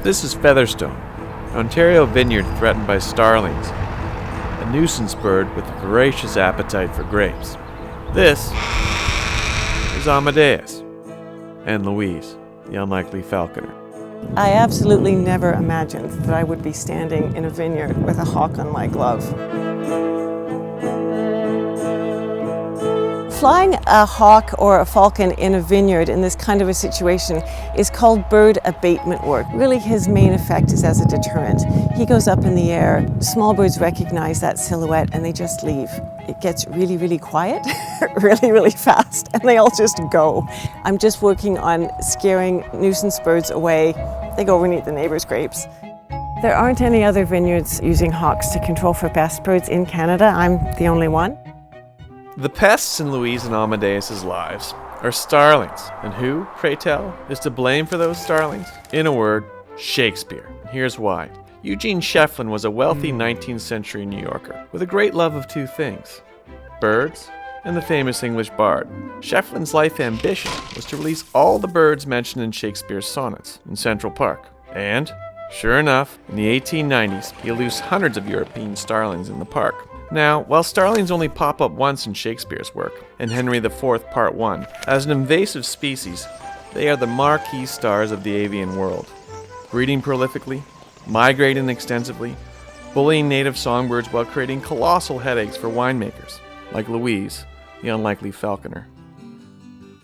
This is Featherstone, an Ontario vineyard threatened by starlings, a nuisance bird with a voracious appetite for grapes. This is Amadeus, and Louise, the unlikely falconer. I absolutely never imagined that I would be standing in a vineyard with a hawk on my glove. Flying a hawk or a falcon in a vineyard in this kind of a situation is called bird abatement work. Really, his main effect is as a deterrent. He goes up in the air, small birds recognize that silhouette and they just leave. It gets really, really quiet, really fast, and they all just go. I'm just working on scaring nuisance birds away. They go over and eat the neighbor's grapes. There aren't any other vineyards using hawks to control for pest birds in Canada. I'm the only one. The pests in Louise and Amadeus' lives are starlings. And who, pray tell, is to blame for those starlings? In a word, Shakespeare. And here's why. Eugene Shefflin was a wealthy 19th century New Yorker with a great love of two things: birds and the famous English bard. Shefflin's life ambition was to release all the birds mentioned in Shakespeare's sonnets in Central Park. And, sure enough, in the 1890s, he loosed hundreds of European starlings in the park. Now, while starlings only pop up once in Shakespeare's work, in Henry IV, Part 1, as an invasive species, they are the marquee stars of the avian world. Breeding prolifically, migrating extensively, bullying native songbirds while creating colossal headaches for winemakers, like Louise, the unlikely falconer.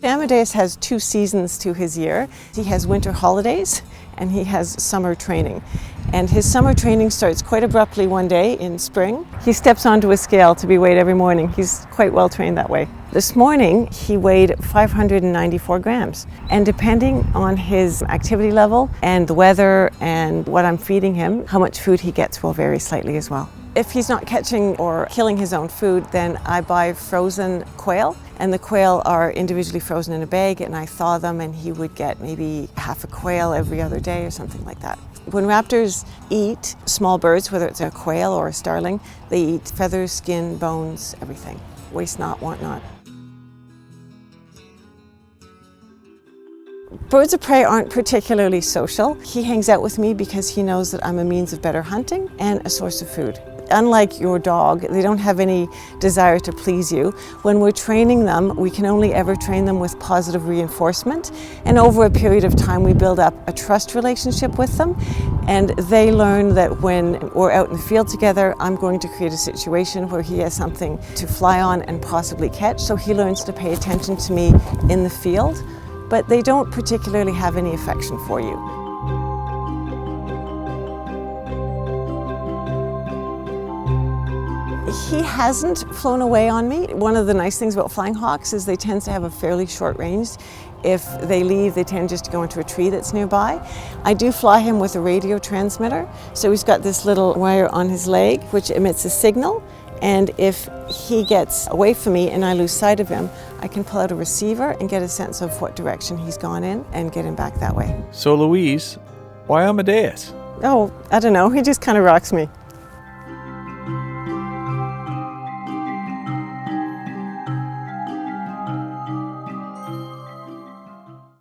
Amadeus has 2 seasons to his year. He has winter holidays and he has summer training. And his summer training starts quite abruptly one day in spring. He steps onto a scale to be weighed every morning. He's quite well trained that way. This morning he weighed 594 grams. And depending on his activity level and the weather and what I'm feeding him, how much food he gets will vary slightly as well. If he's not catching or killing his own food, then I buy frozen quail, and the quail are individually frozen in a bag, and I thaw them, and he would get maybe half a quail every other day or something like that. When raptors eat small birds, whether it's a quail or a starling, they eat feathers, skin, bones, everything. Waste not, want not. Birds of prey aren't particularly social. He hangs out with me because he knows that I'm a means of better hunting and a source of food. Unlike your dog, they don't have any desire to please you. When we're training them, we can only ever train them with positive reinforcement. And over a period of time, we build up a trust relationship with them. And they learn that when we're out in the field together, I'm going to create a situation where he has something to fly on and possibly catch. So he learns to pay attention to me in the field. But they don't particularly have any affection for you. He hasn't flown away on me. One of the nice things about flying hawks is they tend to have a fairly short range. If they leave, they tend just to go into a tree that's nearby. I do fly him with a radio transmitter. So he's got this little wire on his leg which emits a signal. And if he gets away from me and I lose sight of him, I can pull out a receiver and get a sense of what direction he's gone in and get him back that way. So Louise, why Amadeus? Oh, I don't know, he just kind of rocks me.